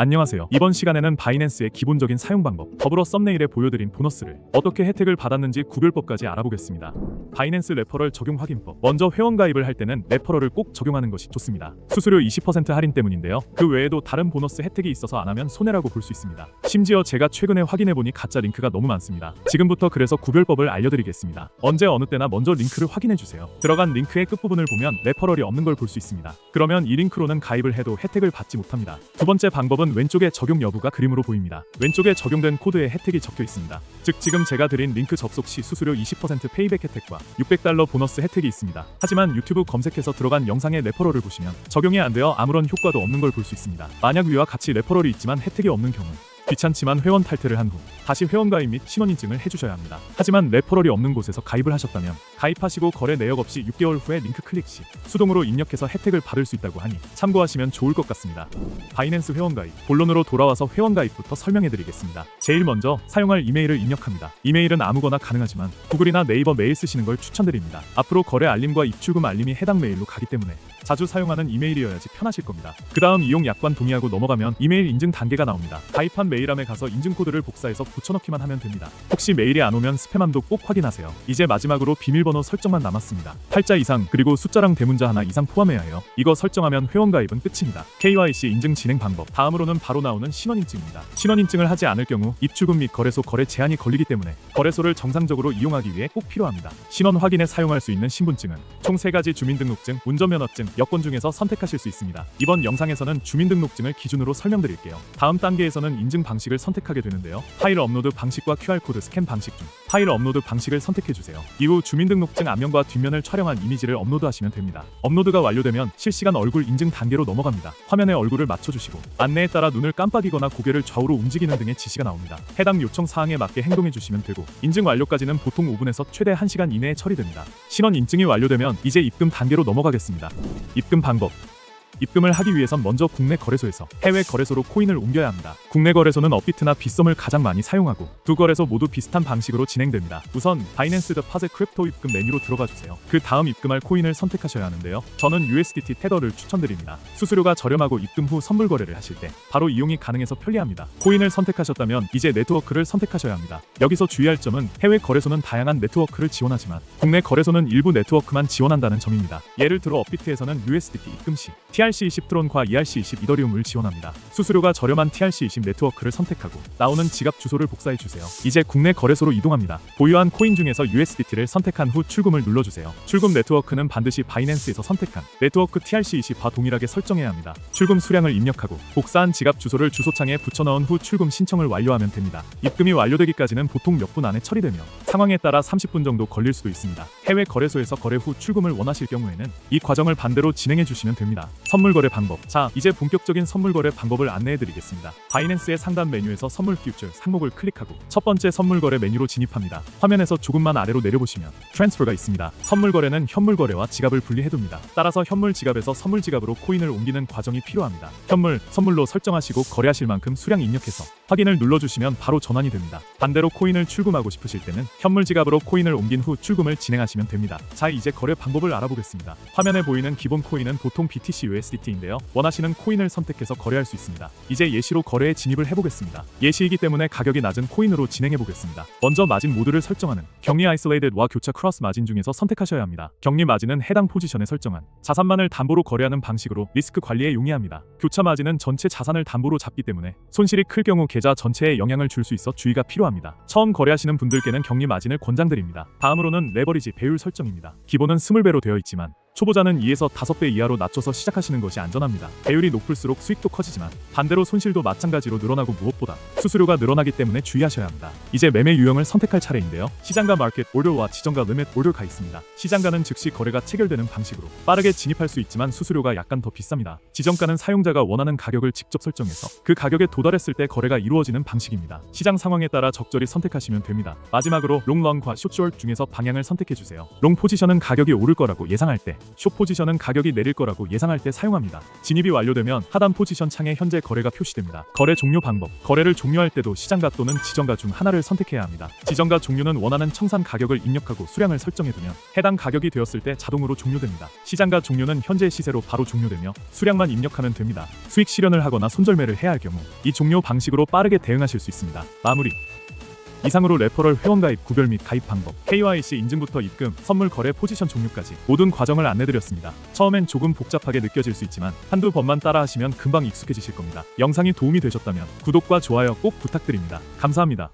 안녕하세요. 이번 시간에는 바이낸스의 기본적인 사용 방법, 더불어 썸네일에 보여드린 보너스를 어떻게 혜택을 받았는지 구별법까지 알아보겠습니다. 바이낸스 레퍼럴 적용 확인법. 먼저 회원 가입을 할 때는 레퍼럴을 꼭 적용하는 것이 좋습니다. 수수료 20% 할인 때문인데요. 그 외에도 다른 보너스 혜택이 있어서 안 하면 손해라고 볼 수 있습니다. 심지어 제가 최근에 확인해보니 가짜 링크가 너무 많습니다. 지금부터 그래서 구별법을 알려드리겠습니다. 언제 어느 때나 먼저 링크를 확인해주세요. 들어간 링크의 끝부분을 보면 레퍼럴이 없는 걸 볼 수 있습니다. 그러면 이 링크로는 가입을 해도 혜택을 받지 못합니다. 두 번째 방법은 왼쪽에 적용 여부가 그림으로 보입니다. 왼쪽에 적용된 코드에 혜택이 적혀 있습니다. 즉 지금 제가 드린 링크 접속 시 수수료 20% 페이백 혜택과 $600 보너스 혜택이 있습니다. 하지만 유튜브 검색해서 들어간 영상의 레퍼럴을 보시면 적용이 안 되어 아무런 효과도 없는 걸 볼 수 있습니다. 만약 위와 같이 레퍼럴이 있지만 혜택이 없는 경우 귀찮지만 회원 탈퇴를 한 후 다시 회원 가입 및 신원 인증을 해주셔야 합니다. 하지만 레퍼럴이 없는 곳에서 가입을 하셨다면 가입하시고 거래 내역 없이 6개월 후에 링크 클릭 시 수동으로 입력해서 혜택을 받을 수 있다고 하니 참고하시면 좋을 것 같습니다. 바이낸스 회원 가입. 본론으로 돌아와서 회원 가입부터 설명해드리겠습니다. 제일 먼저 사용할 이메일을 입력합니다. 이메일은 아무거나 가능하지만 구글이나 네이버 메일 쓰시는 걸 추천드립니다. 앞으로 거래 알림과 입출금 알림이 해당 메일로 가기 때문에 자주 사용하는 이메일이어야지 편하실 겁니다. 그 다음 이용 약관 동의하고 넘어가면 이메일 인증 단계가 나옵니다. 가입한 메일함에 가서 인증 코드를 복사해서 붙여넣기만 하면 됩니다. 혹시 메일이 안 오면 스팸함도 꼭 확인하세요. 이제 마지막으로 비밀번호 설정만 남았습니다. 8자 이상 그리고 숫자랑 대문자 하나 이상 포함해야 해요. 이거 설정하면 회원 가입은 끝입니다. KYC 인증 진행 방법. 다음으로는 바로 나오는 신원 인증입니다. 신원 인증을 하지 않을 경우 입출금 및 거래소 거래 제한이 걸리기 때문에 거래소를 정상적으로 이용하기 위해 꼭 필요합니다. 신원 확인에 사용할 수 있는 신분증은 총 3가지 주민등록증, 운전면허증, 여권 중에서 선택하실 수 있습니다. 이번 영상에서는 주민등록증을 기준으로 설명드릴게요. 다음 단계에서는 인증 방식을 선택하게 되는데요. 파일 업로드 방식과 QR코드 스캔 방식 중 파일 업로드 방식을 선택해주세요. 이후 주민등록증 앞면과 뒷면을 촬영한 이미지를 업로드하시면 됩니다. 업로드가 완료되면 실시간 얼굴 인증 단계로 넘어갑니다. 화면에 얼굴을 맞춰주시고 안내에 따라 눈을 깜빡이거나 고개를 좌우로 움직이는 등의 지시가 나옵니다. 해당 요청 사항에 맞게 행동해주시면 되고 인증 완료까지는 보통 5분에서 최대 1시간 이내에 처리됩니다. 신원 인증이 완료되면 이제 입금 단계로 넘어가겠습니다. 입금 방법. 입금을 하기 위해선 먼저 국내 거래소에서 해외 거래소로 코인을 옮겨야 합니다. 국내 거래소는 업비트나 빗썸을 가장 많이 사용하고 두 거래소 모두 비슷한 방식으로 진행됩니다. 우선 바이낸스 데파짓 크립토 입금 메뉴로 들어가 주세요. 그 다음 입금할 코인을 선택하셔야 하는데요. 저는 USDT 테더를 추천드립니다. 수수료가 저렴하고 입금 후 선물 거래를 하실 때 바로 이용이 가능해서 편리합니다. 코인을 선택하셨다면 이제 네트워크를 선택하셔야 합니다. 여기서 주의할 점은 해외 거래소는 다양한 네트워크를 지원하지만 국내 거래소는 일부 네트워크만 지원한다는 점입니다. 예를 들어 업비트에서는 USDT 입금 시 TRC20 트론과 ERC20 이더리움을 지원합니다. 수수료가 저렴한 TRC20 네트워크를 선택하고 나오는 지갑 주소를 복사해 주세요. 이제 국내 거래소로 이동합니다. 보유한 코인 중에서 USDT를 선택한 후 출금을 눌러주세요. 출금 네트워크는 반드시 바이낸스에서 선택한 네트워크 TRC20과 동일하게 설정해야 합니다. 출금 수량을 입력하고 복사한 지갑 주소를 주소창에 붙여넣은 후 출금 신청을 완료하면 됩니다. 입금이 완료되기까지는 보통 몇 분 안에 처리되며 상황에 따라 30분 정도 걸릴 수도 있습니다. 해외 거래소에서 거래 후 출금을 원하실 경우에는 이 과정을 반대로 진행해 주시면 됩니다. 선물 거래 방법. 자, 이제 본격적인 선물 거래 방법을 안내해 드리겠습니다. 바이낸스의 상단 메뉴에서 선물 퓨처 상목을 클릭하고 첫 번째 선물 거래 메뉴로 진입합니다. 화면에서 조금만 아래로 내려보시면 트랜스퍼가 있습니다. 선물 거래는 현물 거래와 지갑을 분리해 둡니다. 따라서 현물 지갑에서 선물 지갑으로 코인을 옮기는 과정이 필요합니다. 현물, 선물로 설정하시고 거래하실 만큼 수량 입력해서 확인을 눌러주시면 바로 전환이 됩니다. 반대로 코인을 출금하고 싶으실 때는 현물 지갑으로 코인을 옮긴 후 출금을 진행하시면 됩니다. 자, 이제 거래 방법을 알아보겠습니다. 화면에 보이는 기본 코인은 보통 BTC USDT인데요. 원하시는 코인을 선택해서 거래할 수 있습니다. 이제 예시로 거래에 진입을 해보겠습니다. 예시이기 때문에 가격이 낮은 코인으로 진행해보겠습니다. 먼저 마진 모드를 설정하는 격리 아이솔레이드와 교차 크로스 마진 중에서 선택하셔야 합니다. 격리 마진은 해당 포지션에 설정한 자산만을 담보로 거래하는 방식으로 리스크 관리에 용이합니다. 교차 마진은 전체 자산을 담보로 잡기 때문에 손실이 클 경우 계좌 전체에 영향을 줄 수 있어 주의가 필요합니다. 처음 거래하시는 분들께는 격리 마진을 권장드립니다. 다음으로는 레버리지 배율 설정입니다. 기본은 20배로 되어 있지만 초보자는 2에서 5배 이하로 낮춰서 시작하시는 것이 안전합니다. 배율이 높을수록 수익도 커지지만 반대로 손실도 마찬가지로 늘어나고 무엇보다 수수료가 늘어나기 때문에 주의하셔야 합니다. 이제 매매 유형을 선택할 차례인데요. 시장가 마켓 오더와 지정가 리밋 오더가 있습니다. 시장가는 즉시 거래가 체결되는 방식으로 빠르게 진입할 수 있지만 수수료가 약간 더 비쌉니다. 지정가는 사용자가 원하는 가격을 직접 설정해서 그 가격에 도달했을 때 거래가 이루어지는 방식입니다. 시장 상황에 따라 적절히 선택하시면 됩니다. 마지막으로 롱, 런과 숏, 숏 중에서 방향을 선택해주세요. 롱 포지션은 가격이 오를 거라고 예상할 때 숏 포지션은 가격이 내릴 거라고 예상할 때 사용합니다. 진입이 완료되면 하단 포지션 창에 현재 거래가 표시됩니다. 거래 종료 방법. 거래를 종료할 때도 시장가 또는 지정가 중 하나를 선택해야 합니다. 지정가 종류는 원하는 청산 가격을 입력하고 수량을 설정해두면 해당 가격이 되었을 때 자동으로 종료됩니다. 시장가 종류는 현재 시세로 바로 종료되며 수량만 입력하면 됩니다. 수익 실현을 하거나 손절매를 해야 할 경우 이 종료 방식으로 빠르게 대응하실 수 있습니다. 마무리. 이상으로 레퍼럴 회원가입 구별 및 가입 방법, KYC 인증부터 입금, 선물 거래 포지션 종류까지 모든 과정을 안내드렸습니다. 처음엔 조금 복잡하게 느껴질 수 있지만 한두 번만 따라하시면 금방 익숙해지실 겁니다. 영상이 도움이 되셨다면 구독과 좋아요 꼭 부탁드립니다. 감사합니다.